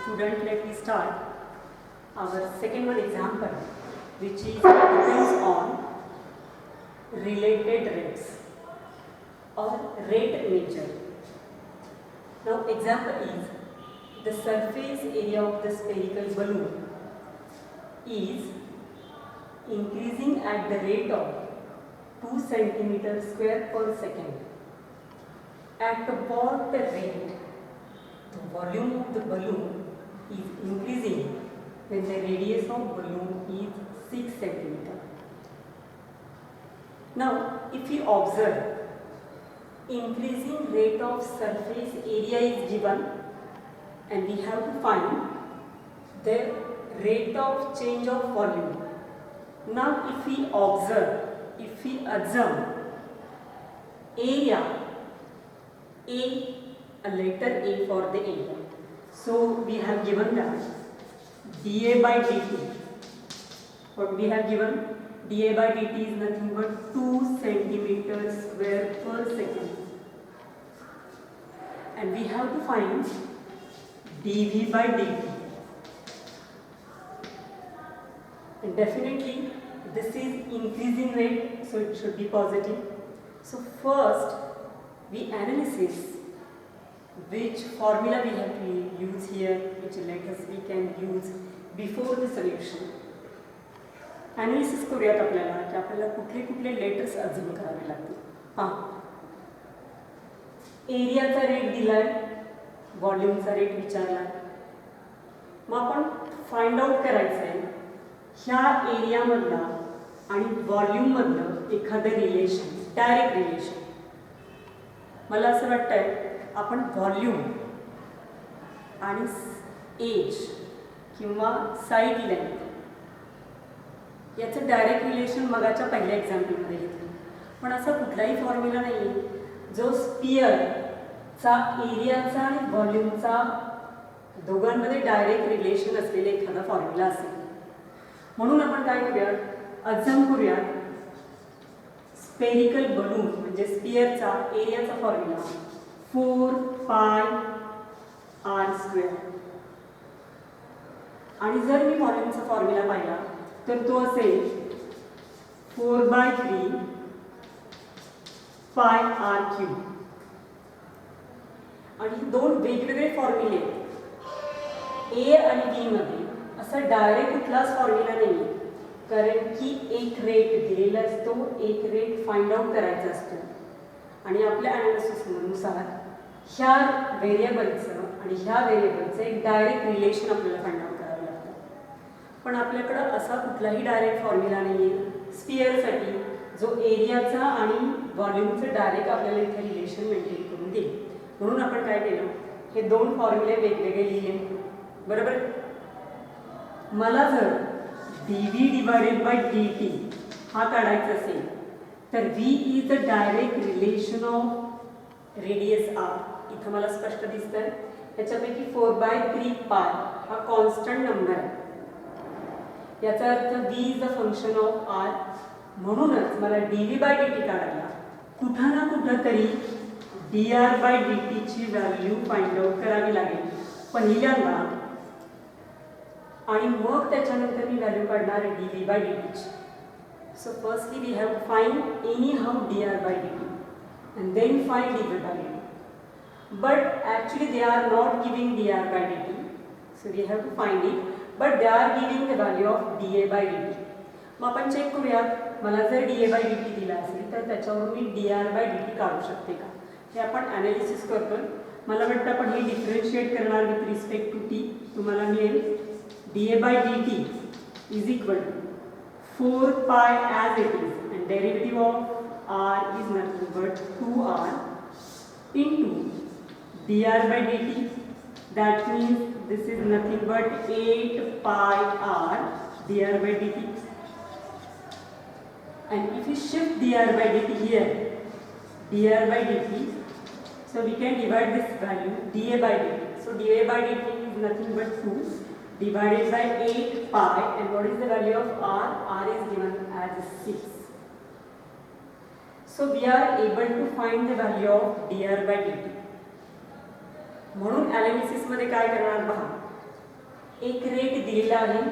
Student, let me start our second one example, which is depends on related rates or rate measure. Now example is the surface area of the spherical balloon is increasing at the rate of 2 centimeters square per second. At what rate the volume of the balloon is increasing when the radius of balloon is 6 centimeters. Now, if we observe, increasing rate of surface area is given and we have to find the rate of change of volume. Now, if we observe, if we assume area a letter A for the area. So we have given that dA by dt. What we have given? dA by dt is nothing but 2 centimeters square per second. And we have to find dV by dt. And definitely this is increasing rate, so it should be positive. So first we analysis which formula we have to use here, which letters we can use before the solution. Analysis करूयात आपल्याला की आपल्याला कुठले कुठले letters assume करावे लागतील. एरियाचा rate दिलाय, व्हॉल्यूमचा rate विचारलाय. मग आपण फाइंड आउट करायचं आहे ह्या एरियामधला आणि व्हॉल्यूममधलं एखादं रिलेशन, डायरेक्ट रिलेशन. मला असं वाटतंय आपण व्हॉल्यूम आणि एज किंवा साईड लेंथ याचं डायरेक्ट रिलेशन मगाच्या पहिल्या एक्झाम्पलमध्ये घेतलं. पण असा कुठलाही फॉर्म्युला नाही आहे जो स्पियरचा एरियाचा आणि व्हॉल्यूमचा दोघांमध्ये डायरेक्ट रिलेशन असलेले एखादा फॉर्म्युला असेल. म्हणून आपण काय करूयात, अज्यूम करूयात स्पेरिकल बलून म्हणजे स्पियरचा एरियाचा फॉर्म्युला 4 पाय r स्क्वेअर. आणि जर मी व्हॉल्यूमचा फॉर्म्युला पाहिला तर तो असेल 4/3 पाय r क्यूब. आणि दोन वेगवेगळे फॉर्म्युले ए आणि बी मध्ये असा डायरेक्ट कुठलाच फॉर्म्युला नाही आहे, कारण की एक रेट दिलेला असतो, एक रेट फाइंड आउट करायचा असतो. आणि आपल्या ॲनालिसिसनुसार ह्या व्हेरिएबलचं आणि ह्या व्हेरिएबलचं एक डायरेक्ट रिलेशन आपल्याला फाइंड आउट करावं लागतं. पण आपल्याकडं असा कुठलाही डायरेक्ट फॉर्म्युला नाही आहे स्पियरसाठी जो एरियाचा आणि व्हॉल्यूमचं डायरेक्ट आपल्याला इथे रिलेशन मेंटेन करून देईल. म्हणून आपण काय केलं, हे दोन फॉर्म्युले वेगवेगळे लिहिले. बरोबर. मला जर dV डिवायडेड बाय dt हा काढायचा असेल तर v is the direct relation of radius r. इथं मला स्पष्ट दिसतंय. याच्यापैकी 4/3 पाय हा कॉन्स्टंट नंबर आहे. याचा अर्थ v is the function of r. म्हणूनच मला dV बाय dt काढायला कुठं ना कुठं तरी dr बाय dt ची व्हॅल्यू फाइंड आउट करावी लागेल पहिल्यांदा, आणि मग त्याच्यानंतर मी व्हॅल्यू काढणार dV बाय dt ची. So firstly we have to find any how dr by dt and then find dV by dt. But actually they are not giving dr by dt, so we have to find it, but they are giving the value of dA by dt. मग आपण check करूयात, मला जर dA by dt दिला असेल तर त्याच्यावरून मी dr by dt काढू शकते का, हे आपण ॲनालिसिस करतोय. मला वाटतं आपण हे डिफरन्शिएट करणार विथ रिस्पेक्ट टू t. तुम्हाला मिळेल dA by dt is equal to 4 pi as it is, and derivative of r is nothing but 2r into dr by dt. That means this is nothing but 8 pi r dr by dt. And if you shift dr by dt here, dr by dt, so we can divide this value dA by dt. So dA by dt is nothing but 2 divided by 8 pi, and what is the value of r? R is given as 6. So we are able to find the value of dr by dt. म्हणून ॲनालिसिसमध्ये काय करणार पहा, एक rate दिलेला आहे,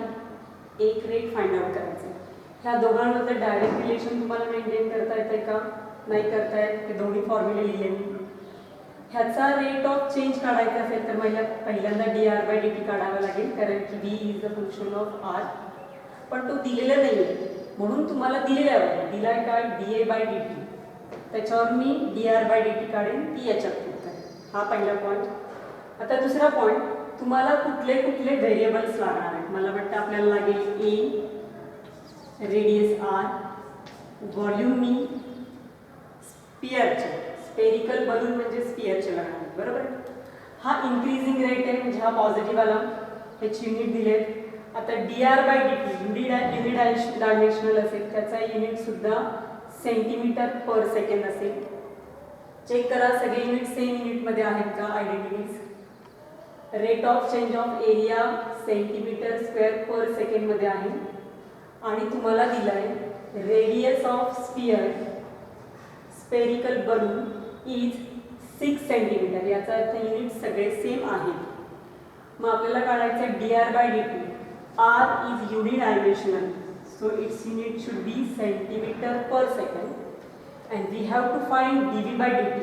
एक rate find out करायचं आहे. ह्या दोघांमधलं डायरेक्ट रिलेशन तुम्हाला मेंटेन करता येते का, नाही करता येत, ते दोन्ही फॉर्म्युले लिहिले मी. ह्याचा रेट ऑफ चेंज काढायचा असेल तर पहिल्यांदा dr/dt काढावा लागेल, कारण की v is a function of r. पण तो दिलेला नाही आहे, म्हणून तुम्हाला दिलेल्यावर दिलाय काय dA/dt, त्याच्यावर मी dr/dt काढेन, ती याच्यात होत आहे. हा पहिला पॉईंट. आता दुसरा पॉईंट, तुम्हाला कुठले कुठले व्हेरिएबल्स लागणार आहेत. मला वाटतं आपल्याला लागेल a, रेडियस r, व्हॉल्यूम मी स्पिअरचे, स्पेरिकल बलून म्हणजे स्पिअरचे लागणार आहेत, बरोबर. हा इन्क्रीजिंग रेट आहे, म्हणजे हा पॉझिटिव्ह आला, ह्याची युनिट दिलेत. आता dr/dt युनिडायमेन्शनल असेल, त्याचा युनिट सुद्धा सेंटीमीटर पर सेकंड असेल. चेक करा सगळे युनिट सेम युनिटमध्ये आहेत का, identities. Rate of change of area centimetre square पर सेकंडमध्ये आहे. आणि तुम्हाला दिला आहे radius of sphere spherical balloon is 6 centimetre. याचा अर्थ युनिट सगळे सेम आहेत. मग आपल्याला काढायचं आहे dr/dt. r is unidimensional, so its unit should be centimeter per second, and we have to find dv/dt.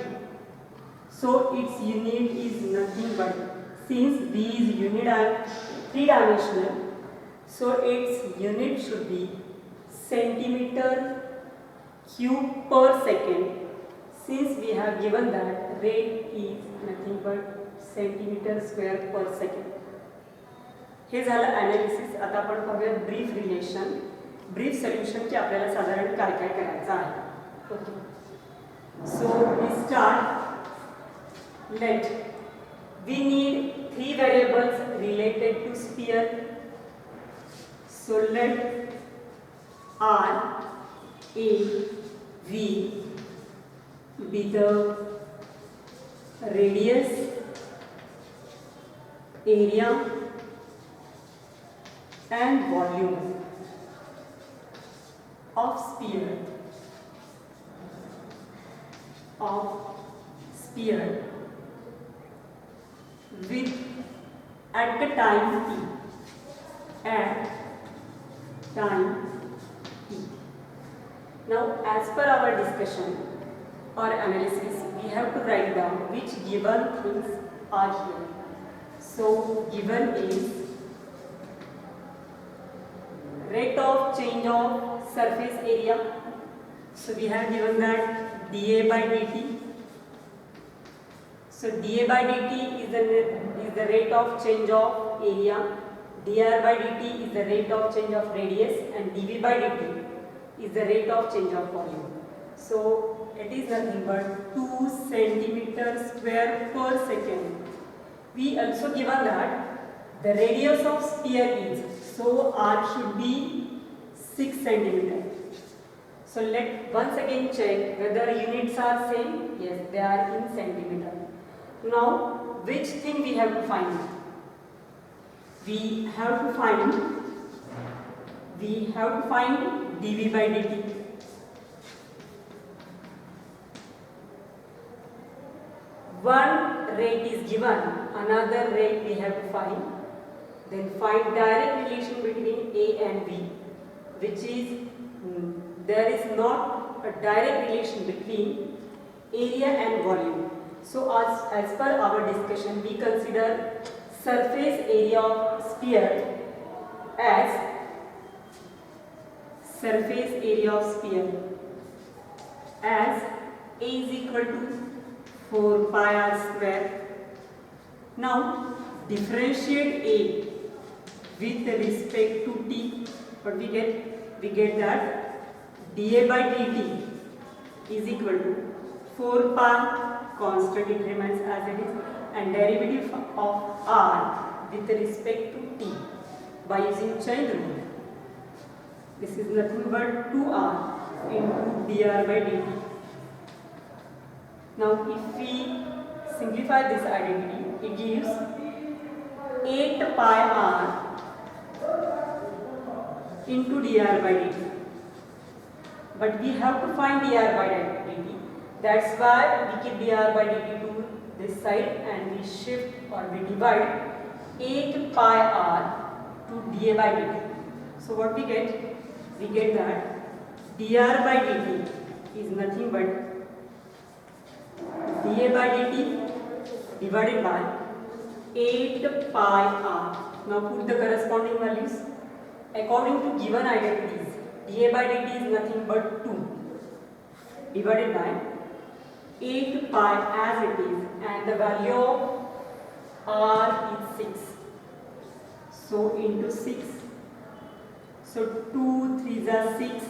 So its unit is nothing but, since v is three-dimensional, so its unit should be centimeter cube per second. Since we have given that rate is nothing but centimeter square per second. हे झालं analysis. आता आपण पाहूया brief relation, brief solution की आपल्याला साधारण काय काय करायचं आहे. Okay, so we start. Let we need 3 variables related to sphere. So let r, a, v be the radius, area and volume of sphere with at the time t, at time t. Now as per our discussion or analysis, we have to write down which given things are here. So given is rate of change of surface area. So we have given that dA/dt. So dA/dt is the rate of change of area, dr/dt is the rate of change of radius, and dv/dt is the rate of change of volume. So it is nothing but 2 centimeter square per second. We also given that the radius of sphere is, so r should be 6 centimeter. So let once again check whether units are same. Yes, they are in centimeter. Now which thing we have to find? We have to find dv/dt. One rate is given, another rate we have to find. Then find direct relation between a and b, which is there is not a direct relation between area and volume. So as per our discussion, we consider surface area of sphere as a is equal to 4 pi r square. Now differentiate a with respect to t. What we get? We get that dA/dt is equal to 4 pi, constant it remains as it is, and derivative of r with respect to t by using chain rule. This is nothing but 2r into dr/dt. Now if we simplify this identity, it gives 8 pi r into dr/dt. But we have to find dr/dt. That's why we keep dr by dt to this side and we shift or we divide 8 pi r to dA by dt. So what we get? We get that dr by dt is nothing but dA by dt divided by 8 pi r. Now put the corresponding values. According to given identities, dA by dt is nothing but 2 divided by 8 pi as it is, and the value of r is 6. So into 6. So 2 3s are 6,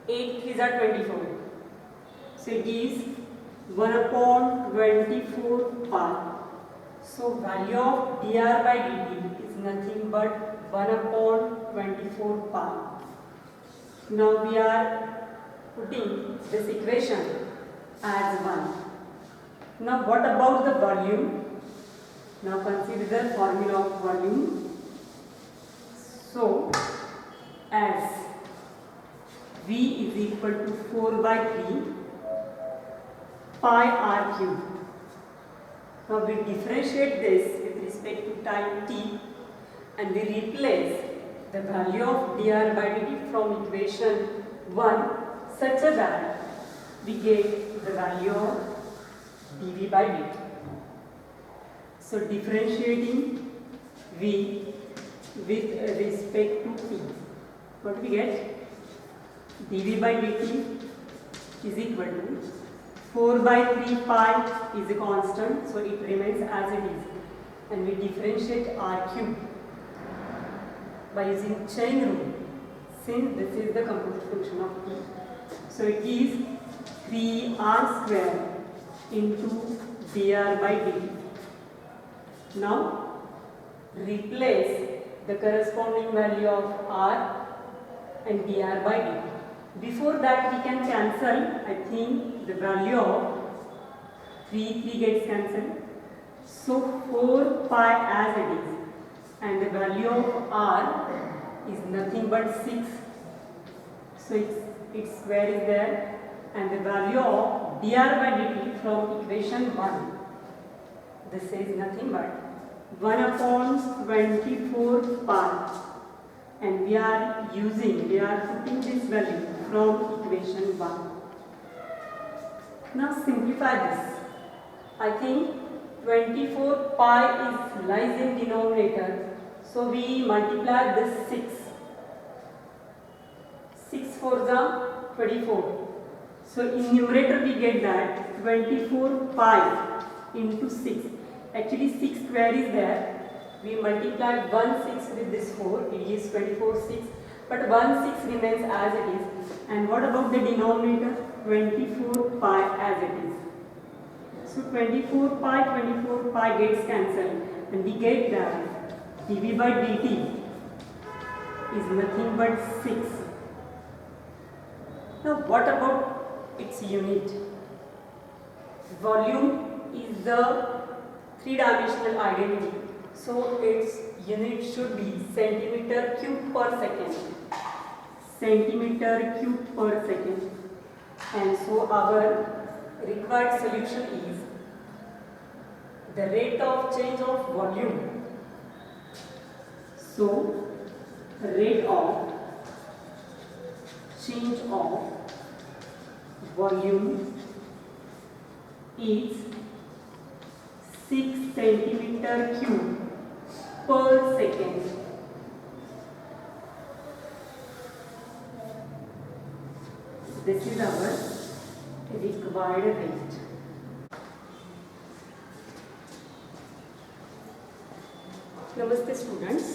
8 3s are 24. So it is 1 upon 24 pi. So value of dr by dt is nothing but 1 upon 24 pi. Now we are putting this equation as 1. Now what about the volume? Now consider the formula of volume. So as V is equal to 4 by 3 pi r cube. Now we differentiate this with respect to time t and we replace the value of dr by dt from equation 1 such that we get the value of dv by dt. So differentiating v with respect to t, what we get? dv by dt is equal to 4 by 3 pi is a constant, so it remains as it is, and we differentiate r cube by using chain rule since this is the composite function of t. So it is 3r square into dr by dt. Now replace the corresponding value of r and dr by dt. Before that we can cancel, I think the value of 3 gets cancelled. So 4 pi as it is, and the value of r is nothing but 6. So its square is there, and the value of dr by dt from equation 1, this is nothing but 1 upon 24 pi, and we are putting this value from equation 1. Now simplify this. I think 24 pi is lies in denominator, so we multiply this 6. 6 4 the 24. So in numerator we get that 24 pi into 6. Actually 6 square is there. We multiply 1 6 with this 4. It is 24 6. But 1 6 remains as it is. And what about the denominator? 24 pi as it is. So 24 pi gets cancelled, and we get that dv by dt is nothing but 6. Now what about its unit? Volume is the three-dimensional identity, so its unit should be centimeter cube per second. Centimeter cube per second. And so our required solution is the rate of change of volume. So rate of change of volume is 6 centimeter cube per second. This is our required rate. Namaste students.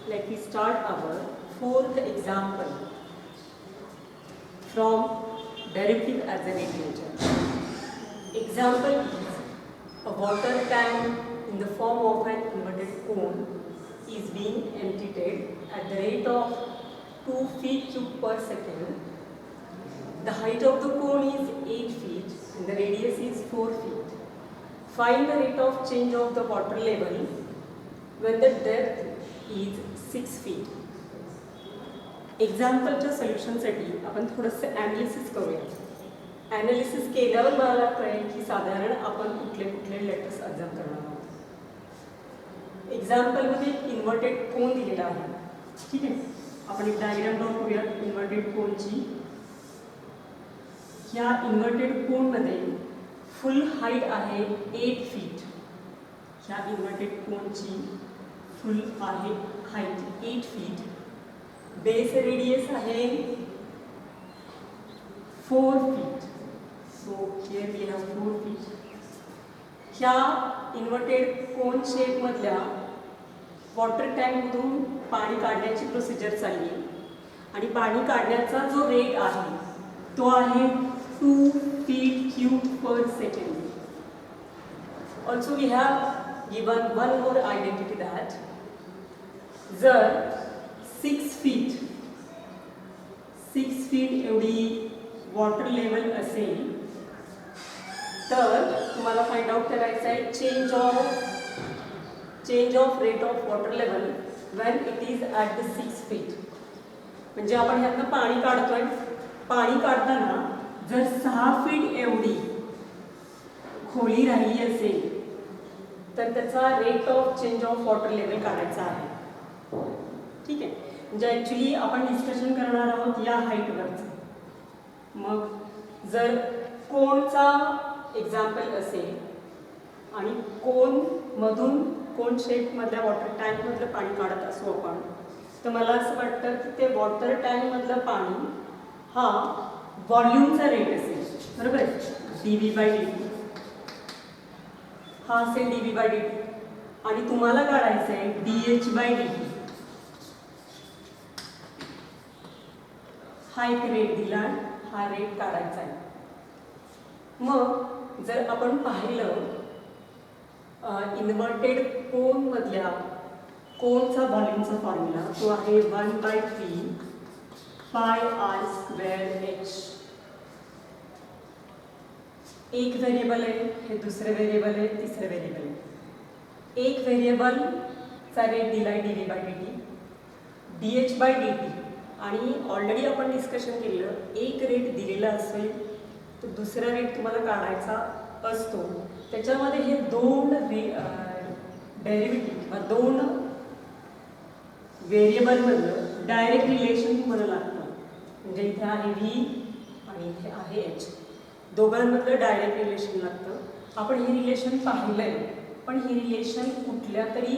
Let me start our fourth example from derivative accelerator. Example is a water tank in the form of an inverted cone is being emptied at the rate of 2 feet cube per second. The height of the cone is 8 feet and the radius is 4 feet. Find the rate of change of the water level when the depth is 6 feet. एक्झाम्पलच्या सोल्युशनसाठी आपण थोडंसं analysis करूया. Analysis केल्यावर मला कळेल की साधारण आपण कुठले कुठले लेटर्स एक्झाम करणार आहोत. एक्झाम्पलमध्ये इन्व्हर्टेड कोन दिलेला आहे. ठीक आहे, आपण एक डायग्राम ड्रॉ करूया इन्व्हर्टेड कोनची. ह्या इन्व्हर्टेड कोनमध्ये फुल हाईट आहे 8 फीट. ह्या इन्व्हर्टेड कोनची फुल आहे हाईट 8 फीट. बेस रेडियस आहे 4 feet. So here we have 4 feet. ह्या इन्व्हर्टेड कोन शेपमधल्या वॉटर टँकमधून पाणी काढण्याची प्रोसिजर चालली आहे आणि पाणी काढण्याचा जो रेट आहे तो आहे 2 feet cube per second. Also we have given one more identity that जर 6 feet एवढी वॉटर लेवल असेल तर तुम्हाला फाइंड आउट करायचं आहे change of rate of water level when it is at the 6 feet. म्हणजे आपण ह्यातनं पाणी काढतोय. पाणी काढताना जर 6 फीट एवढी खोली राहिली असेल तर त्याचा rate of change of water level काढायचा आहे. ठीक आहे, म्हणजे ॲक्च्युली आपण डिस्कशन करणार आहोत या हाईटवरचं. मग जर कोनचा एक्झाम्पल असेल आणि कोन शेपमधल्या वॉटर टँकमधलं पाणी काढत असू आपण, तर मला असं वाटतं की ते वॉटर टँकमधलं पाणी हा व्हॉल्यूमचा रेट असेल. बरोबर, dV/dt हा असेल dV/dt आणि तुम्हाला काढायचं आहे dH/dt. हा एक रेट दिला, हा रेट काढायचा आहे. मग जर आपण पाहिलं इन्व्हर्टेड कोनमधल्या कोनचा व्हॉल्यूमचा फॉर्म्युला तो आहे 1/3 πr²h. एक व्हेरिएबल आहे, हे दुसरे व्हेरिएबल आहे, तिसरे व्हेरिएबल आहे. एक व्हेरिएबलचा रेट दिला आहे dV/dt, dH/dt. आणि ऑलरेडी आपण डिस्कशन केलं एक रेट दिलेला असेल तर दुसरा रेट तुम्हाला काढायचा असतो. त्याच्यामध्ये हे दोन डेरिव्हेटिव्ह किंवा दोन व्हेरिएबलमधलं डायरेक्ट रिलेशन तुम्हाला लागतं. म्हणजे इथे आहे V आणि इथे आहे H. दोघांमधलं डायरेक्ट रिलेशन लागतं. आपण हे रिलेशन पाहिलं आहे, पण हे रिलेशन कुठल्या तरी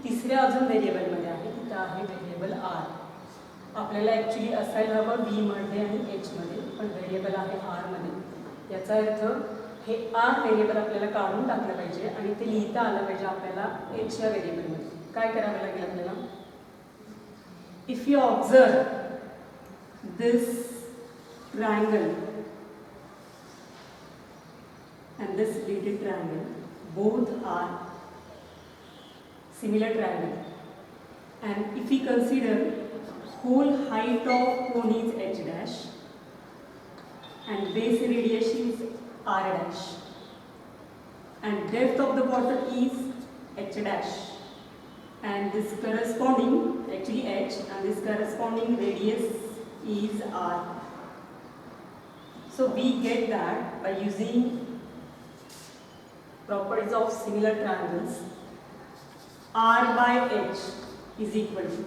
तिसऱ्या अजून व्हेरिएबलमध्ये आहे. तिथं आहे व्हेरिएबल R. आपल्याला ॲक्च्युली असायला हवं V मध्ये आणि H मध्ये, पण व्हेरिएबल आहे R मध्ये. याचा अर्थ हे R व्हेरिएबल आपल्याला काढून टाकलं पाहिजे आणि ते लिहिता आलं पाहिजे आपल्याला H या व्हेरिएबलमध्ये. काय करावं लागेल आपल्याला? If you observe this triangle and this related triangle, both are similar triangle, and if we consider whole height of cone is h dash and base radius is r dash and depth of the water is h dash and this corresponding actually h and this corresponding radius is r. So we get that by using properties of similar triangles. R by h is equal to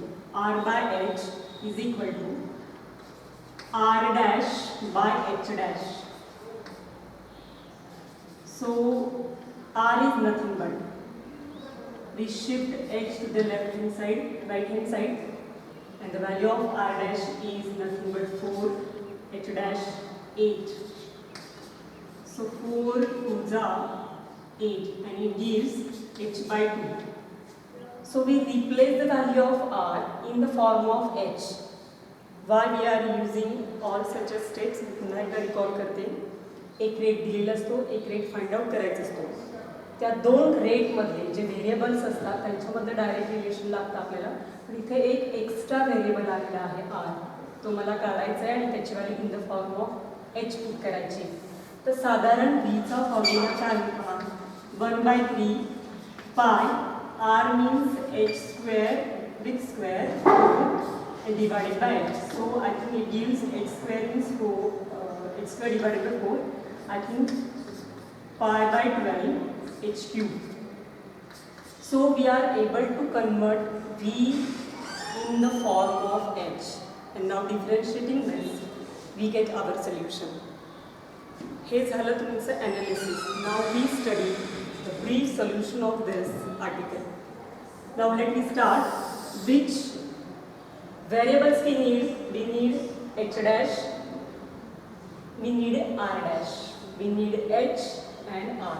r dash by h dash. So r is nothing but we shift h to the left hand side, right hand side, and the value of r dash is nothing but 4, h dash 8. So 4 2s are 8 and it gives h/2. So we replace the value of r in the form of h. Why we are using all such steps? मी पुन्हा एकदा recall करते. एक rate दिलेला असतो, एक rate find out करायचा असतो. त्या दोन रेटमधले जे व्हेरिएबल्स असतात त्यांच्यामध्ये डायरेक्ट रिलेशन लागतं आपल्याला. पण इथे एक एक्स्ट्रा व्हेरिएबल आलेला आहे r, तो मला काढायचा आहे आणि त्याची value in the form of h put करायची. तर साधारण vचा फॉर्म्युला काय होता? 1/3 पाय r means h square with square and divided by h. So I think it gives h square means 4, h square divided by 4. I think pi by 12 h cube. So we are able to convert v in the form of h, and now differentiating this, we get our solution. हे झालं तुमचं analysis. Now we study the brief solution of this article. Now let me start. Which variables we need? We need h dash, we need r dash, we need h and r.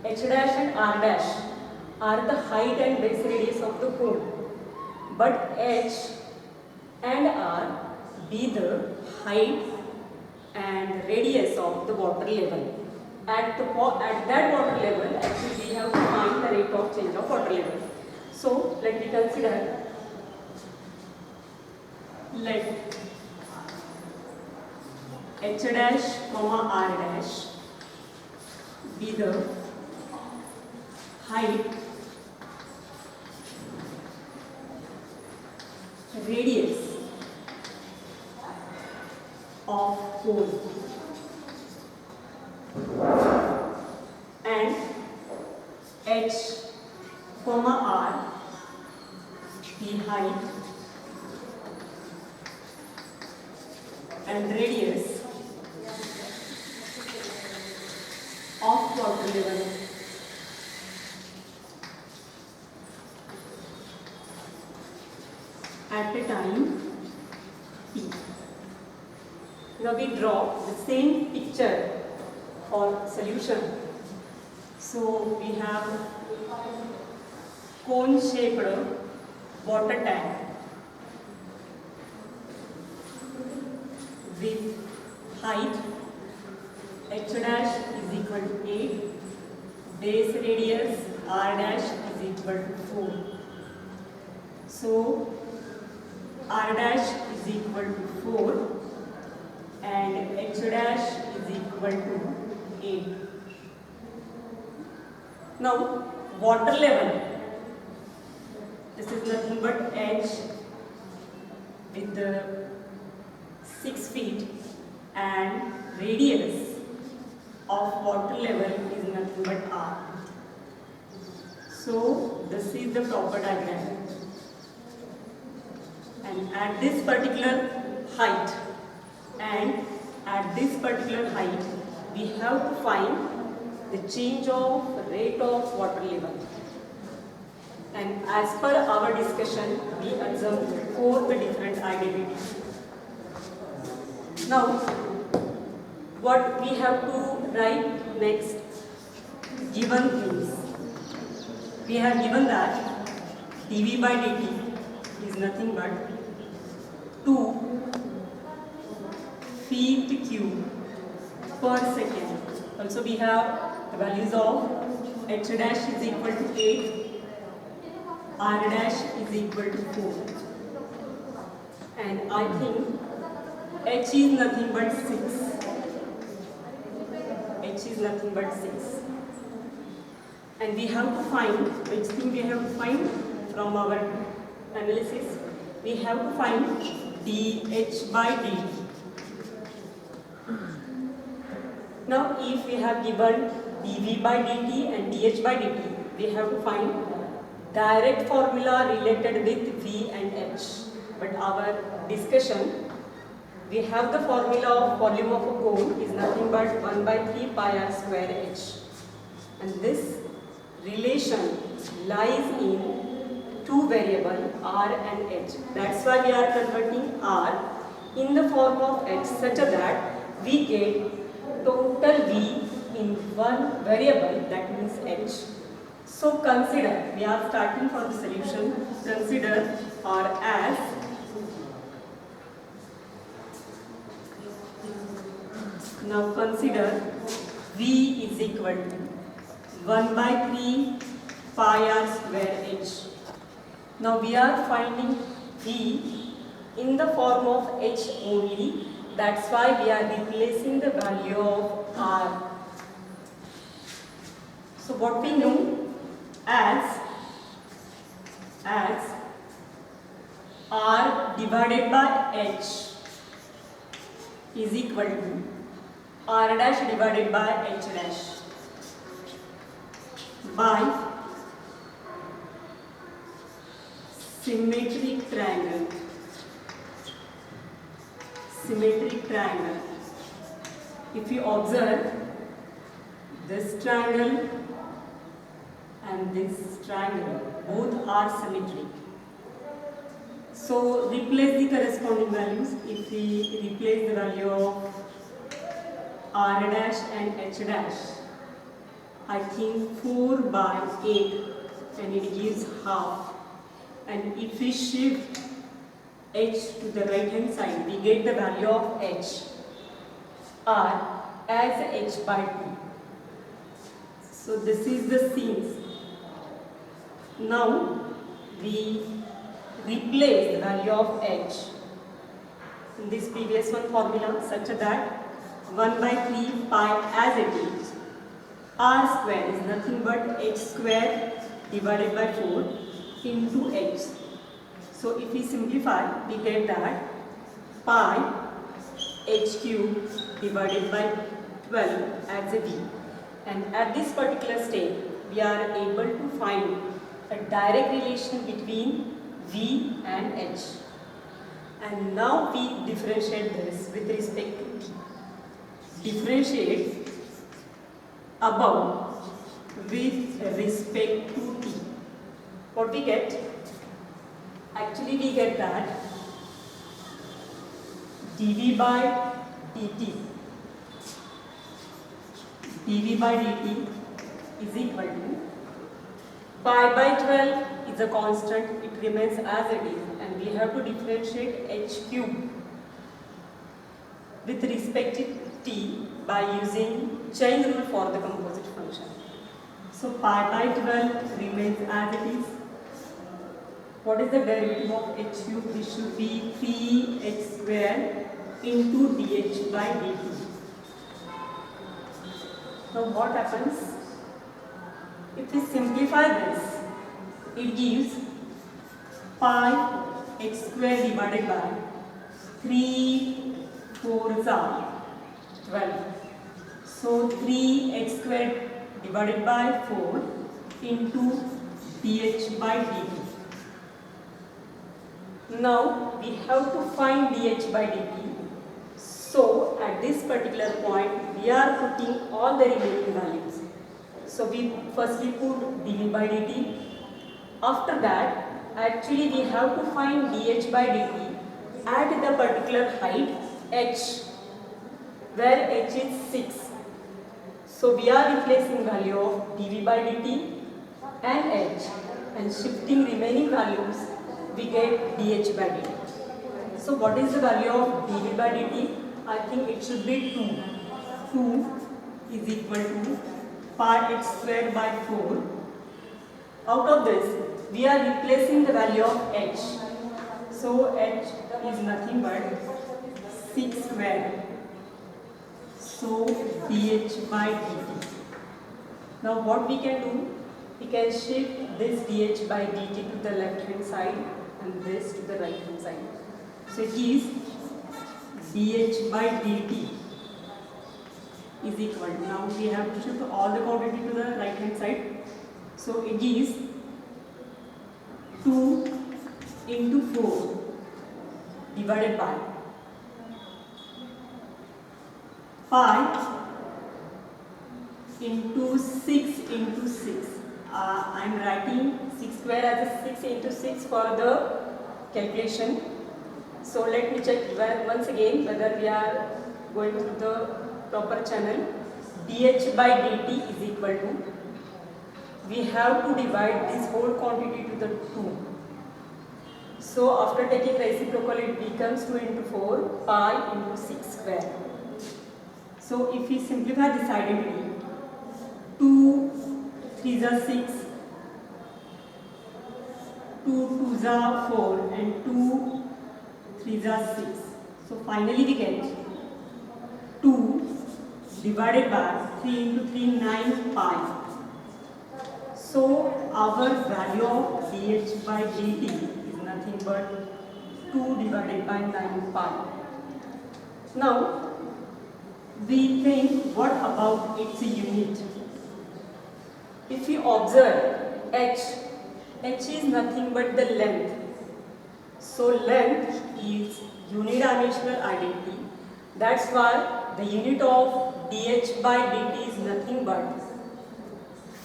H dash and r dash are the height and base radius of the cone, but h and r be the height and radius of the water level. At that water level, actually we have to find the rate of change of water level. So let me consider, let h dash comma r dash be the height, radius of cone, and h comma r the height and radius of water level at a time t. Now we draw the same picture for solution. So we have cone shaped water tank with height h dash is equal to 8, base radius r dash is equal to 4. So r dash is equal to 4 and h dash is equal to 8. Now water level, this is nothing but h with the 6 feet, and radius of water level is nothing but r. So this is the proper diagram, and at this particular height and at this particular height we have to find the change of rate of water level. And as per our discussion, we observed 4 different identities. Now what we have to write next? Given things. We have given that dV by dt is nothing but 2 feet cube per second. Also we have the values of h dash is equal to 8, r dash is equal to 4, and I think h is nothing but 6. H is nothing but 6, and we have to find which thing we have to find from our analysis. We have to find dH by dt. Now if we have given dV by dt and dH by dt, we have to find direct formula related with V and H. But our discussion, we have the formula of volume of a cone is nothing but 1 by 3 pi r square h. And this relation lies in two variables r and h. That's why we are converting r in the form of h such that we get total v in one variable, that means h. So consider, we are starting for the solution, consider r as now consider v is equal to 1 by 3 pi r square h. Now we are finding v in the form of h only. That's why we are replacing the value of r. So what we know as r divided by h is equal to r dash divided by h dash by symmetric triangle. If you observe this triangle and this triangle, both are symmetric. So replace the corresponding values. If we replace the value of r dash and h dash, I think 4 by 8 and it gives half. And if we shift h to the right hand side, we get the value of h r as h by 2. So this is the scenes. Now we replace the value of h in this previous one formula such that 1 by 3 pi as it is. R square is nothing but h square divided by 4 into h. So if we simplify, we get that pi h cube divided by 12 as a v. And at this particular stage, we are able to find a direct relation between v and h. And now we differentiate this with respect to t. Differentiate above with respect to t. What we get? Actually we get that dv by dt is equal to pi by 12 is a constant, it remains as it is, and we have to differentiate h cube with respect to t by using chain rule for the composite function. So pi by 12 remains as it is. What is the derivative of h cube? This should be 3h square into dh by dt. Now what happens? If we simplify this, it gives pi h square divided by 3 4s are 12. So 3h square divided by 4 into dh by dt. Now we have to find dh by dt. So at this particular point we are putting all the remaining values. So we firstly put dv by dt. After that, actually we have to find dh by dt at the particular height h, where h is 6. So we are replacing value of dv by dt and h, and shifting remaining values, we get dh by dt. So what is the value of dv by dt? I think it should be 2. 2 is equal to pi h square by 4. Out of this, we are replacing the value of h. So h is nothing but 6 square. So dh by dt. Now what we can do? We can shift this dh by dt to the left hand side and this to the right hand side. So it is dh by dt is equal. Now we have to shift all the quantity to the right hand side. So it is 2 into 4 divided by pi into 6 into 6. I am writing 6 square as a 6 into 6 for the calculation. So let me check once again whether we are going through the proper channel. dh by dt is equal to, we have to divide this whole quantity to the 2. So after taking reciprocal, it becomes 2 into 4 pi into 6 square. So if we simplify this identity, 2 3s are 6, 2 2s are 4 and 2 3s are 6. So finally we get 2 divided by 3 into 3 9 pi. So our value of dh by dt is nothing but 2 divided by 9 pi. Now we think, what about its unit? If you observe h is nothing but the length. So length is unidimensional identity. That's why the unit of dh by dt is nothing but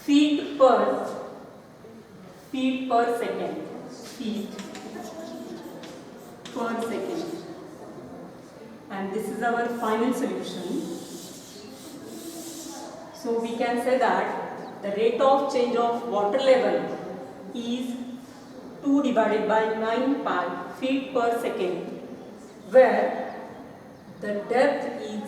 feet per second. Feet per second. And this is our final solution. So we can say that the rate of change of water level is 2 divided by 9 pi feet per second, where the depth is